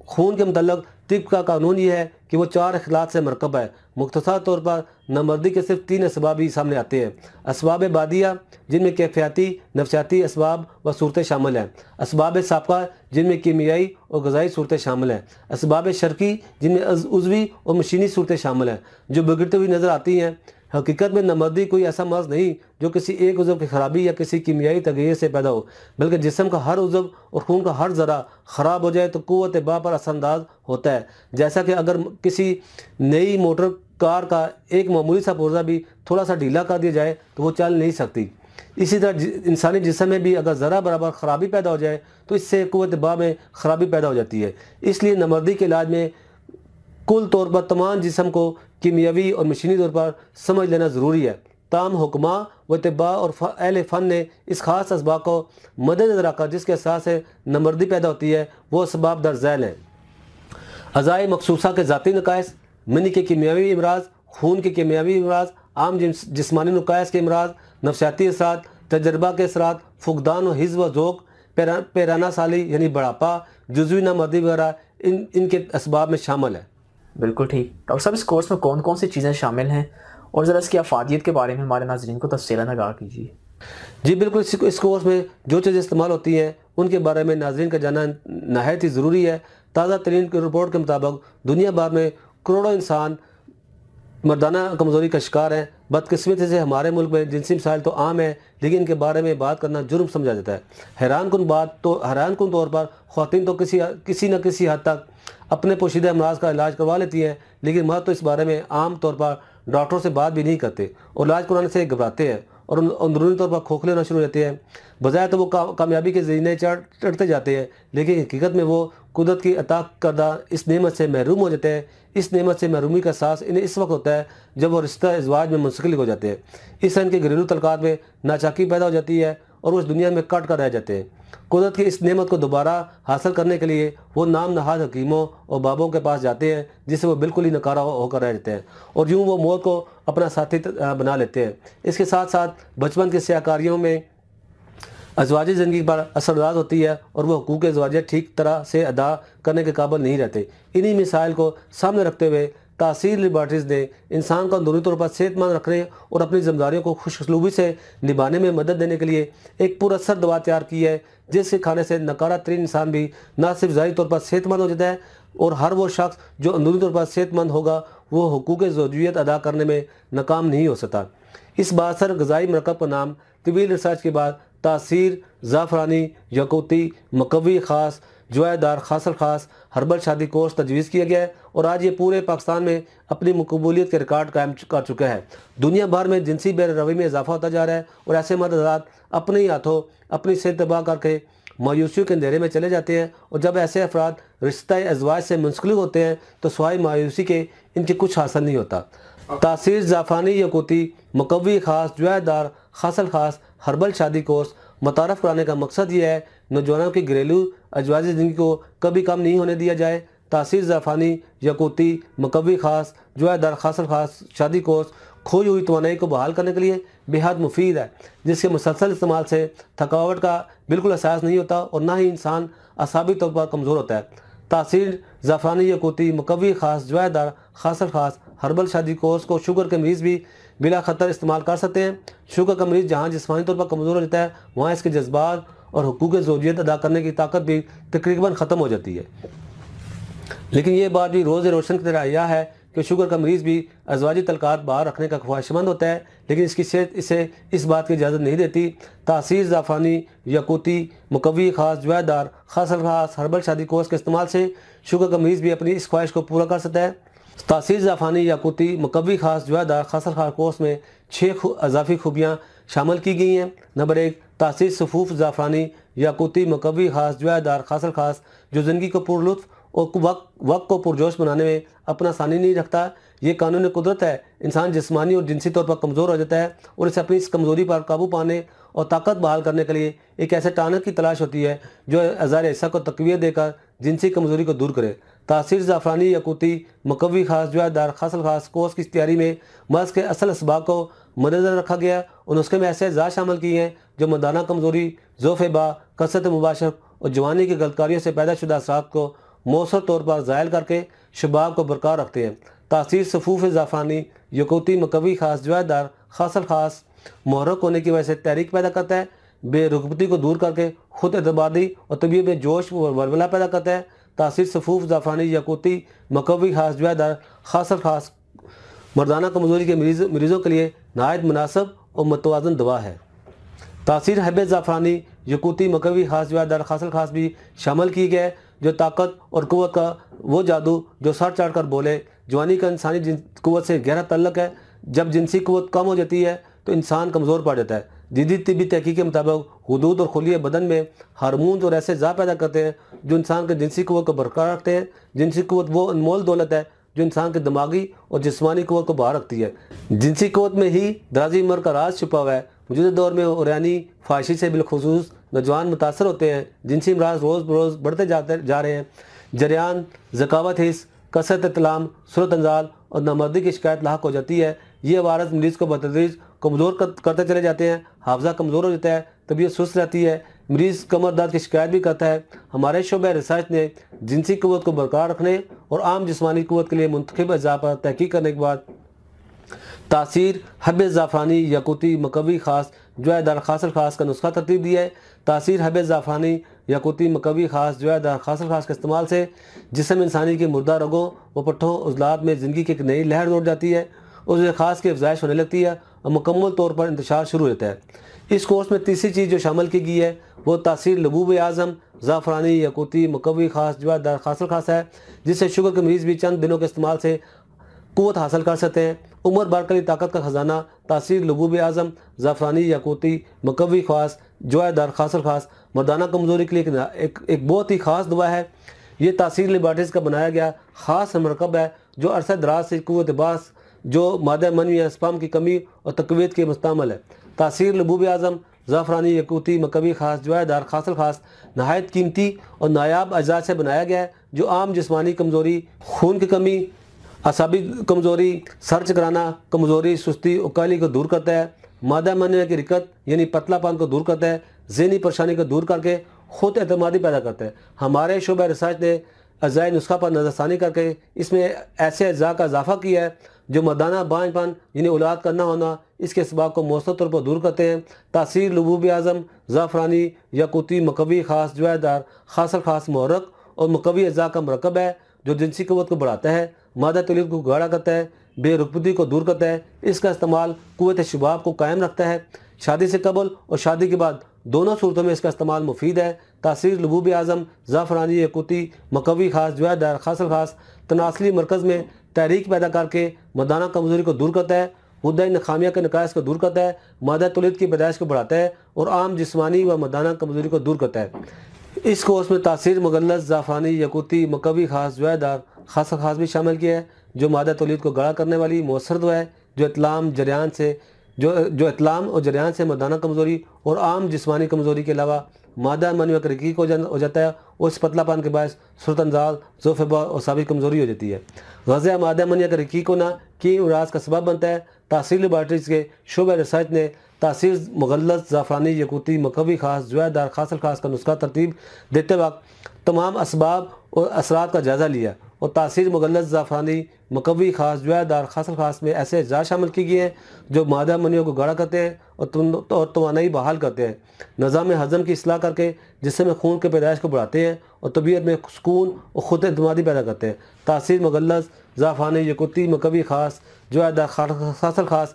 خون کے متعلق طب کا قانون یہ ہے کہ وہ 4 اخلاط سے مرکب ہے۔ مختصر طور پر نامردی کے صرف 3 اسباب ہی سامنے آتے ہیں۔ اسباب بادیہ جن میں کیفیاتی نفسیاتی اسباب و صورتیں شامل ہیں، اسباب سابقہ جن میں کیمیائی اور غذائی صورتیں شامل ہیں، اسباب شرکی جن میں عضوی اور مشینی صورتیں شامل ہیں جو بگڑتی ہوئی نظر آتی ہیں۔ حقیقت میں نامردی کوئی ایسا مرض نہیں جو کسی ایک عضو کی خرابی یا کسی کیمیائی تغیر سے پیدا ہو، بلکہ جسم کا ہر عضو اور خون کا ہر ذرہ خراب ہو جائے تو قوت با پر اثر انداز ہوتا ہے۔ جیسا کہ اگر کسی نئی موٹر کار کا ایک معمولی سا پرزہ بھی تھوڑا سا ڈھیلا کر دیا جائے تو وہ چل نہیں سکتی، اسی طرح انسانی جسم میں بھی اگر ذرہ برابر خرابی پیدا ہو جائے تو اس سے قوت با میں خرابی پیدا ہو جاتی ہے۔ اس لیے نامردی کے علاج میں کل طور پر تمام جسم کو کیمیاوی اور مشینی طور پر سمجھ لینا ضروری ہے۔ تام حکماء و طباء اور اہل فن نے اس خاص اسباب کو مد نظر رکھا جس کے اثاث سے نامردی پیدا ہوتی ہے۔ وہ اسباب در ذیل ہیں: اعضائے مخصوصہ کے ذاتی نقائص، منی کے کیمیاوی امراض، خون کے کیمیاوی امراض، عام جسمانی نقائص کے امراض، نفسیاتی اثرات، تجربہ کے اثرات، فقدان و حظ و ذوق، پیرانہ سالی یعنی بڑھاپا، جزوی نامردی وغیرہ ان کے اسباب میں شامل ہے۔ بالکل ٹھیک۔ ڈاکٹر صاحب اس کورس میں کون کون سی چیزیں شامل ہیں اور ذرا اس کی افادیت کے بارے میں ہمارے ناظرین کو تفصیلاً آگاہ کیجیے۔ جی بالکل، اس کورس میں جو چیزیں استعمال ہوتی ہیں ان کے بارے میں ناظرین کا جاننا نہایت ہی ضروری ہے۔ تازہ ترین رپورٹ کے مطابق دنیا بھر میں کروڑوں انسان مردانہ کمزوری کا شکار ہیں۔ بدقسمتی سے ہمارے ملک میں جنسی مسائل تو عام ہیں لیکن ان کے بارے میں بات کرنا جرم سمجھا جاتا ہے۔ حیران کن طور پر خواتین تو کسی نہ کسی حد تک اپنے پوشیدہ امراض کا علاج کروا لیتی ہیں، لیکن مرد تو اس بارے میں عام طور پر ڈاکٹروں سے بات بھی نہیں کرتے اور علاج کرانے سے گھبراتے ہیں اور اندرونی طور پر کھوکھلے ہونا شروع ہو جاتے ہیں۔ بظاہر تو وہ کامیابی کے زینے چڑھتے جاتے ہیں، لیکن حقیقت میں وہ قدرت کی عطا کردہ اس نعمت سے محروم ہو جاتے ہیں۔ اس نعمت سے محرومی کا احساس انہیں اس وقت ہوتا ہے جب وہ رشتہ ازواج میں منسلک ہو جاتے ہیں۔ اس طرح ان کے گھریلو تعلقات میں ناچاکی پیدا ہو جاتی ہے اور وہ اس دنیا میں کٹ کر رہ جاتے ہیں۔ قدرت کی اس نعمت کو دوبارہ حاصل کرنے کے لیے وہ نام نہاد حکیموں اور بابوں کے پاس جاتے ہیں، جس سے وہ بالکل ہی ناکارہ ہو کر رہ جاتے ہیں اور یوں وہ موت کو اپنا ساتھی بنا لیتے ہیں۔ اس کے ساتھ ساتھ بچپن کے سیاہ کاریوں میں ازواجی زندگی پر اثر انداز ہوتی ہے اور وہ حقوق ازواجیہ ٹھیک طرح سے ادا کرنے کے قابل نہیں رہتے۔ انہی مسائل کو سامنے رکھتے ہوئے تاثیر لیبارٹریز نے انسان کو اندرونی طور پر صحت مند رکھنے اور اپنی ذمہ داریوں کو خوش اسلوبی سے نبھانے میں مدد دینے کے لیے ایک پر اثر دوا تیار کی ہے، جس کے کھانے سے ناکارہ ترین انسان بھی نہ صرف ظاہری طور پر صحت مند ہو جاتا ہے، اور ہر وہ شخص جو اندرونی طور پر صحت مند ہوگا وہ حقوق زوجیت ادا کرنے میں ناکام نہیں ہو سکتا۔ اس بااثر غذائی مرکب کا نام طویل ریسرچ کے بعد تاثیر زعفرانی یاقوتی مقوی خاص جوائے دار خاصل خاص ہربل شادی کورس تجویز کیا گیا ہے، اور آج یہ پورے پاکستان میں اپنی مقبولیت کے ریکارڈ قائم کر چکا ہے۔ دنیا بھر میں جنسی بے روی میں اضافہ ہوتا جا رہا ہے اور ایسے مرد حضرات اپنے ہی ہاتھوں اپنی صحت تباہ کر کے مایوسیوں کے اندھیرے میں چلے جاتے ہیں، اور جب ایسے افراد رشتہ ازواج سے منسلک ہوتے ہیں تو سوائے مایوسی کے ان کے کچھ حاصل نہیں ہوتا۔ تاثیر زعفرانی یاقوتی مقوی خاص جوائے دار خاصل خاص ہربل شادی کورس متعارف کرانے کا مقصد یہ ہے نوجوانوں کی گھریلو ازواجی زندگی کو کبھی کم نہیں ہونے دیا جائے۔ تاثیر زعفرانی یاقوتی مقوی خاص جوائے دار خاصل خاص شادی کورس کھوئی ہوئی توانائی کو بحال کرنے کے لیے بے حد مفید ہے، جس کے مسلسل استعمال سے تھکاوٹ کا بالکل احساس نہیں ہوتا اور نہ ہی انسان اعصابی طور پر کمزور ہوتا ہے۔ تاثیر زعفرانی یاقوتی مقوی خاص جوائے دار خاصل خاص ہربل شادی کورس کو شوگر کے مریض بھی بلا خطر استعمال کر سکتے ہیں۔ شوگر کا مریض جہاں جسمانی طور پر کمزور ہو جاتا ہے، وہاں اس کے جذبات اور حقوق زوجیت ادا کرنے کی طاقت بھی تقریباً ختم ہو جاتی ہے۔ لیکن یہ بات بھی روز روشن کی طرح عیاں ہے کہ شوگر کا مریض بھی ازواجی تعلقات باہر رکھنے کا خواہش مند ہوتا ہے، لیکن اس کی صحت اسے اس بات کی اجازت نہیں دیتی۔ تاثیر زعفرانی یاقوتی مقوی خاص جوائے دار خاصل خاص ہربل شادی کورس کے استعمال سے شوگر کا مریض بھی اپنی اس خواہش کو پورا کر سکتا ہے۔ تاثیر زعفرانی یاقوتی مقوی خاص جوائے دار خاصل خاص کورس میں 6 اضافی خوبیاں شامل کی گئی ہیں۔ نمبر 1، تاثیر صفوف زعفرانی یاقوتی مقوی خاص جوائے دار خاصل خاص جو زندگی کو پر لطف اور وقت کو پرجوش بنانے میں اپنا ثانی نہیں رکھتا۔ یہ قانون قدرت ہے۔ انسان جسمانی اور جنسی طور پر کمزور ہو جاتا ہے اور اسے اپنی اس کمزوری پر قابو پانے اور طاقت بحال کرنے کے لیے ایک ایسے ٹانک کی تلاش ہوتی ہے جو اعضاء حصہ کو تقویت دے کر جنسی کمزوری کو دور کرے۔ تاثیر زعفرانی یاقوتی مقوی خاص جوائے دار خاصل خاص کورس کی تیاری میں مرض کے اصل اسباب کو مدنظر رکھا گیا اور نسخے میں ایسے اجزاء شامل کیے ہیں جو مردانہ کمزوری، ذوف با، کثرت مباشرت اور جوانی کی غلطکاریوں سے پیدا شدہ اثرات کو مؤثر طور پر زائل کر کے شباب کو برقرار رکھتے ہیں۔ تاثیر صفوف زعفرانی یاقوتی مقوی خاص جوائے دار خاصل خاص محرک ہونے کی وجہ سے تحریک پیدا کرتا ہے، بے رغبتی کو دور کر کے خود اعتمادی اور طبیعت میں جوش و ولولہ پیدا کرتا ہے۔ تاثیر صفوف زعفرانی یاقوتی مقوی خاص جوائے دار خاصل خاص مردانہ کمزوری کے مریضوں کے لیے نہایت مناسب اور متوازن دوا ہے۔ تاثیر حب زعفرانی یاقوتی مقوی خاص جوائے دار خاصل خاص بھی شامل کی گئے جو طاقت اور قوت کا وہ جادو جو سر چڑھ کر بولے۔ جوانی کا انسانی قوت سے گہرا تعلق ہے۔ جب جنسی قوت کم ہو جاتی ہے تو انسان کمزور پڑ جاتا ہے۔ جدید طبی تحقیق کے مطابق غدود اور خلیے بدن میں ہارمونز اور ایسے اعضاء پیدا کرتے ہیں جو انسان کے جنسی قوت کو برقرار رکھتے ہیں۔ جنسی قوت وہ انمول دولت ہے جو انسان کے دماغی اور جسمانی قوت کو باہر رکھتی ہے۔ جنسی قوت میں ہی درازی عمر کا راز چھپا ہوا ہے۔ موجودہ دور میں عریانی فحاشی سے بالخصوص نوجوان متاثر ہوتے ہیں۔ جنسی امراض روز بروز بڑھتے جا رہے ہیں۔ جریان، ذکاوت حس، کثرت اطلام، صورت انزال اور نامردی کی شکایت لاحق ہو جاتی ہے۔ یہ عوارض مریض کو بتدریج کمزور کرتے چلے جاتے ہیں۔ حافظہ کمزور ہو جاتا ہے، طبیعت سست رہتی ہے، مریض کمر درد کی شکایت بھی کرتا ہے۔ ہمارے شعبہ ریسرچ نے جنسی قوت کو برقرار رکھنے اور عام جسمانی قوت کے لیے منتخب اجزاء پر تحقیق کرنے کے بعد تاثیر حب زعفرانی یاقوتی مقوی خاص جوائے دار خاصل خاص کا نسخہ ترتیب دیا ہے۔ تاثیر حب زعفرانی یاقوتی مقوی خاص جوائے دار خاصل خاص کے استعمال سے جسم انسانی کے مردہ رگوں و پٹھوں عضلات میں زندگی کی ایک نئی لہر دوڑ جاتی ہے، عضو خاص کی افزائش ہونے لگتی ہے اور مکمل طور پر انتشار شروع ہوتا ہے۔ اس کورس میں تیسری چیز جو شامل کی گئی ہے وہ تاثیر لبوب اعظم زعفرانی یاقوتی مقوی خاص جوائے دار خاصل خاص ہے، جس سے شوگر کے مریض بھی چند دنوں کے استعمال سے قوت حاصل کر سکتے ہیں۔ عمر بھر کے لیے طاقت کا خزانہ، تاثیر لبوب اعظم، زعفرانی یاقوتی مقوی خاص، جوائے دار خاصل خاص، مردانہ کمزوری کے لیے ایک بہت ہی خاص دوا ہے۔ یہ تاثیر لیبارٹریز کا بنایا گیا خاص مرکب ہے جو عرصہ دراز سے قوت باعث جو مادہ منوی یا اسپام کی کمی اور تقویت کے مستعمل ہے۔ تاثیر لبوب اعظم، زعفرانی یاقوتی مقوی خاص، جوائے دار خاصل خاص نہایت قیمتی اور نایاب اجزاء سے بنایا گیا ہے جو عام جسمانی کمزوری، خون کی کمی، اعصابی کمزوری، سر چکرانا، کمزوری، سستی اور کاہلی کو دور کرتا ہے، مادہ منوی کی رکت یعنی پتلا پان کو دور کرتا ہے، ذہنی پریشانی کو دور کر کے خود اعتمادی پیدا کرتا ہے۔ ہمارے شعبہ ریسرچ نے اجزائے نسخہ پر نظر ثانی کر کے اس میں ایسے اجزاء کا اضافہ کیا ہے جو مردانہ بانجھ پن یعنی اولاد کا نہ ہونا اس کے اسباب کو مؤثر طور پر دور کرتے ہیں۔ تاثیر لبوب اعظم، زعفرانی یاقوتی مقوی خاص، جوائے دار خاصل خاص محرک اور مقوی اجزاء کا مرکب ہے جو جنسی قوت کو بڑھاتا ہے، مادہ تولید کو گاڑا کرتا ہے، بے رغبتی کو دور کرتا ہے۔ اس کا استعمال قوت شباب کو قائم رکھتا ہے۔ شادی سے قبل اور شادی کے بعد دونوں صورتوں میں اس کا استعمال مفید ہے۔ تاثیر لبوب اعظم، زعفرانی یاقوتی مقوی خاص، جوائے دار خاصل خاص تناسلی مرکز میں تحریک پیدا کر کے مردانہ کمزوری کو دور کرتا ہے، غدہ نخامیہ کے نقائص کو دور کرتا ہے، مادہ تولید کی پیدائش کو بڑھاتا ہے اور عام جسمانی و مردانہ کمزوری کو دور کرتا ہے۔ اس کورس میں تاثیر مغلظ، زعفرانی یاقوتی مقوی خاص، جوائے دار خاصل خاص بھی شامل کیا ہے جو مادہ تولید کو گاڑا کرنے والی مؤثر دوا ہے جو اطلام اور جریان سے مردانہ کمزوری اور عام جسمانی کمزوری کے علاوہ مادہ منوی کا رقیق ہو جاتا ہے اور اس پتلا پان کے باعث صورت انزال، ذوف اور اعصابی کمزوری ہو جاتی ہے۔ غذا مادہ منوی کا رقیق ہونا کی امراض کا سبب بنتا ہے۔ تاثیر لیبارٹریز کے شعبہ ریسرچ نے تاثیر مغلظ، زعفرانی یاقوتی مقوی خاص، جوائے دار خاصل خاص کا نسخہ ترتیب دیتے وقت تمام اسباب اور اثرات کا جائزہ لیا اور تاثیر مغلظ، زعفرانی مقوی خاص، جوائے دار خاصل خاص میں ایسے اجزاء شامل کی گئے ہیں جو مادہ منوی کو گاڑا کرتے ہیں اور توانائی بحال کرتے ہیں، نظام ہضم کی اصلاح کر کے جسم میں خون کے پیدائش کو بڑھاتے ہیں اور طبیعت میں سکون اور خود اعتمادی پیدا کرتے ہیں۔ تاثیر مغلظ، زعفرانی یاقوتی مقوی خاص، جوائے دار خاصل خاص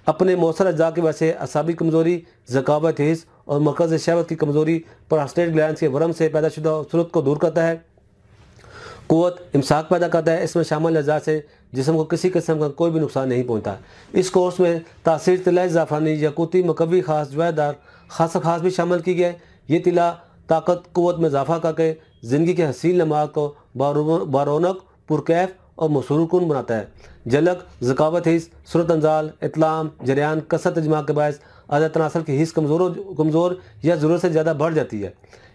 اپنے مؤثر اجزاء کی وجہ سے اعصابی کمزوری، ذکاوت، حس اور مرکز شہوت کی کمزوری، پراسٹیٹ گلینڈز کے ورم سے پیدا شدہ صورت کو دور کرتا ہے، قوت امساک پیدا کرتا ہے۔ اس میں شامل اجزاء سے جسم کو کسی قسم کا کوئی بھی نقصان نہیں پہنچتا۔ اس کورس میں تاثیر طلع زعفرانی یاقوتی مقوی خاص، جوائے دار خاصل خاص بھی شامل کی گئے۔ یہ طلع طاقت قوت میں اضافہ کر کے زندگی کے حسین لمحات کو بارونق، پرکیف اور مسرور کن بناتا ہے۔ جھلک، ذکاوت، حس، صورت انزال، اطلام، جریان، کثرت اجماع کے باعث اعضاء تناسل کی حس کمزور یا ضرورت سے زیادہ بڑھ جاتی ہے۔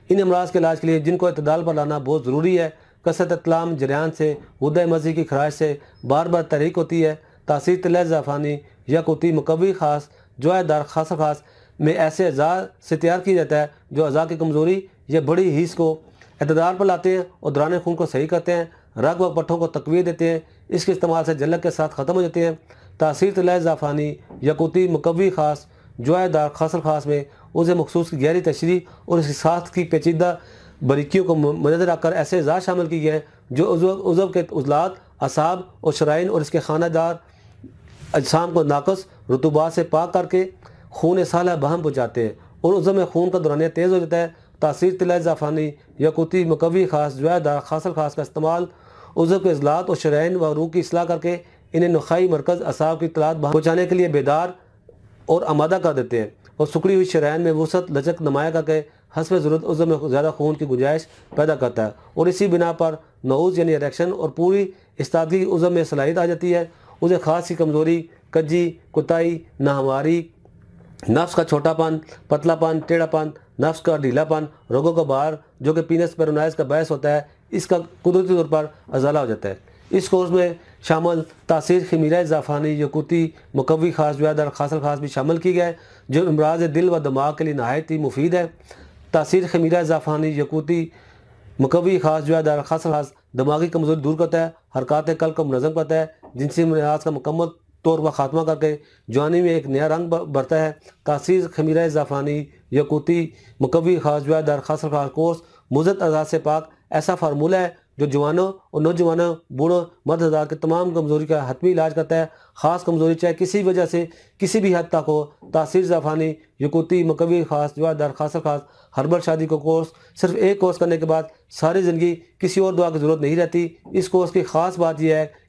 ان امراض کے علاج کے لیے جن کو اعتدال پر لانا بہت ضروری ہے، کثرت اطلام، جریان سے، غدہ مزی کی خراش سے بار بار تحریک ہوتی ہے۔ تاثیر طلع زعفرانی یاقوتی مقوی خاص، جوائے دار خاصل خاص میں ایسے اجزاء سے تیار کیا جاتا ہے جو اعضاء کی کمزوری یا بڑی حس کو اعتدال پر لاتے ہیں اور دوران خون کو صحیح کرتے ہیں، رگ و پٹھوں کو تقویت دیتے ہیں۔ اس کے استعمال سے جلک کے ساتھ ختم ہو جاتے ہیں۔ تاثیر طلع زعفرانی یاقوتی مقوی خاص، جوائے دار خاصل خاص میں اسے مخصوص کی گہری تشریح اور اس کی ساخت کی پیچیدہ باریکیوں کو مدنظر رکھ کر ایسے اجزاء شامل کی گئے ہیں جو عضو کے عضلات، اعصاب اور شرائین اور اس کے خانہ دار اجسام کو ناقص رطوبات سے پاک کر کے خون سالہ بہم پہنچاتے ہیں اور عضو میں خون کا دورانیہ تیز ہو جاتا ہے۔ تاثیر طلع زعفرانی یاقوتی مقوی خاص، جوائے دار خاصل خاص کا استعمال عضو کے عضلات اور شرائین و روح کی اصلاح کر کے انہیں نخاعی مرکز اعصاب کی اطلاعات پہنچانے کے لیے بیدار اور آمادہ کر دیتے ہیں اور سکڑی ہوئی شرائین میں وسعت، لچک نمایاں کر کے حسب ضرورت عضو میں زیادہ خون کی گنجائش پیدا کرتا ہے اور اسی بنا پر نعوز یعنی اریکشن اور پوری استادگی عضو میں صلاحیت آ جاتی ہے۔ عضو خاص کی کمزوری، کجی، کوتاہی، ناہمواری، نفس کا چھوٹا پن، پتلا پن، ٹیڑھا پن، نفس کا ڈھیلا پن، روگوں کا بار جو کہ پینس پیرونائز کا باعث ہوتا ہے، اس کا قدرتی طور پر ازالہ ہو جاتا ہے۔ اس کورس میں شامل تاثیر خمیرہ زعفرانی یاقوتی مقوی خاص، جوائے دار خاصل خاص بھی شامل کی گئے جو امراض دل و دماغ کے لیے نہایت ہی مفید ہے۔ تاثیر خمیرہ زعفرانی یاقوتی مقوی خاص، جوائے دار خاصل خاص دماغی کمزوری دور کرتا ہے، حرکات قلب کو منظم کرتا ہے، جنسی امراض کا مکمل طور پر خاتمہ کر کے جوانی میں ایک نیا رنگ بھرتا ہے۔ تاثیر خمیرہ زعفرانی یاقوتی مقوی خاص، جوائے دار خاصل خاص کورس مضر اعضاء سے پاک ایسا فارمولہ ہے جو جوانوں اور نوجوانوں، بوڑھوں، مرد حضرات کے تمام کمزوری کا حتمی علاج کرتا ہے۔ خاص کمزوری چاہے کسی وجہ سے کسی بھی حد تک ہو، تاثیر زعفرانی یاقوتی مقوی خاص، جوائے دار خاصل خاص ہربل شادی کو کورس صرف ایک کورس کرنے کے بعد ساری زندگی کسی اور دوا کی ضرورت نہیں رہتی۔ اس کورس کی خاص بات یہ ہے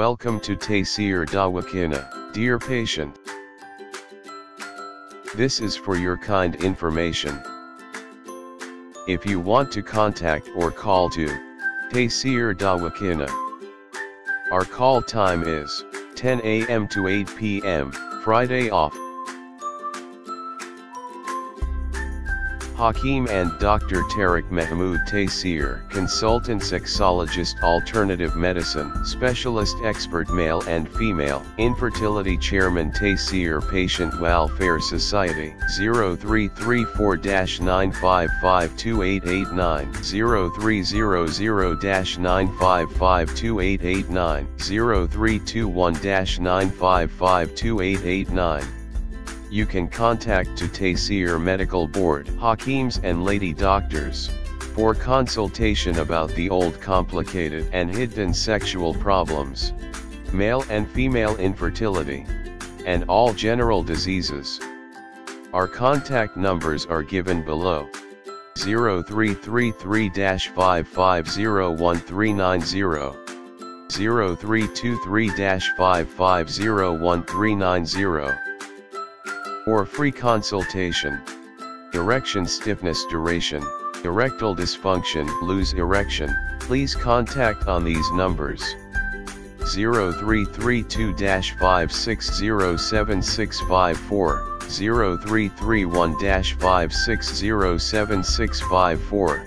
Welcome to Taysir Dawakina, dear patient. This is for your kind information. If you want to contact or call to Taysir Dawakina, our call time is 10 a.m. to 8 p.m., Friday off. Hakeem and Dr. Tariq Mahmood Taysir, consultant sexologist, alternative medicine, specialist expert male and female, infertility chairman Taysir Patient Welfare Society, 0334-9552889, 0300-9552889, 0321-9552889. You can contact to Taysir Medical Board, Hakeems and lady doctors, for consultation about the old complicated and hidden sexual problems, male and female infertility, and all general diseases. Our contact numbers are given below. 0333-5501390, 0323-5501390. For free consultation. Erection stiffness duration, erectile dysfunction, lose erection, please contact on these numbers. 0332-5607654, 0331-5607654.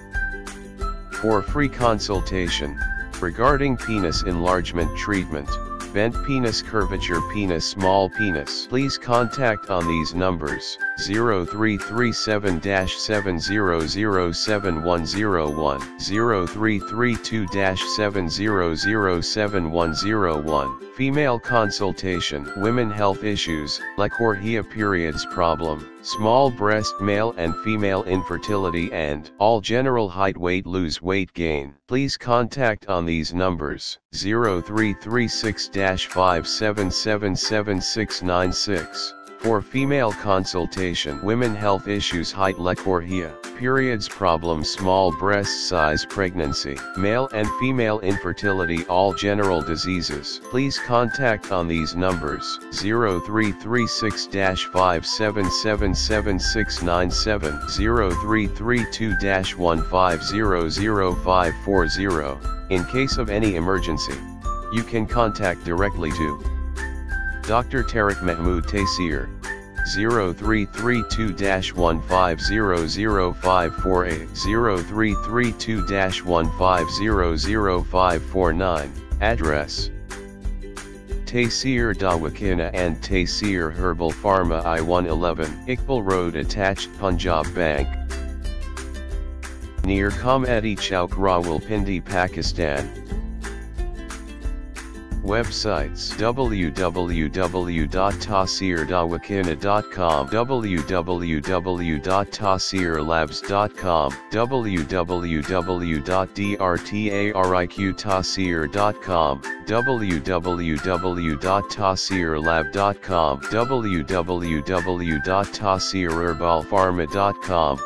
For free consultation, regarding penis enlargement treatment, bent penis curvature, penis small penis, please contact on these numbers, 0337-7007101, 0332-7007101. Female consultation, women health issues, Lecorhea periods problem, small breast, male and female infertility and all general height, weight, lose weight gain. Please contact on these numbers, 0336-5777696. For female consultation, women health issues, height, Lecorhea, periods problem, small breast size, pregnancy, male and female infertility, all general diseases. Please contact on these numbers, 0336-5777697, 0332-1500540. In case of any emergency, you can contact directly to Dr. Tariq Mahmood Taysir, 0332-1500548, 0332-1500549, address Taysir Dawakina and Taysir Herbal Pharma, I-111, Iqbal Road, attached Punjab Bank, near Comedy Chowk, Rawalpindi, Pakistan. Websites: www.tasirdawakina.com, www.tasirlabs.com, www.drtariqtasir.com, www.tasirlab.com, www.tasirherbalpharma.com.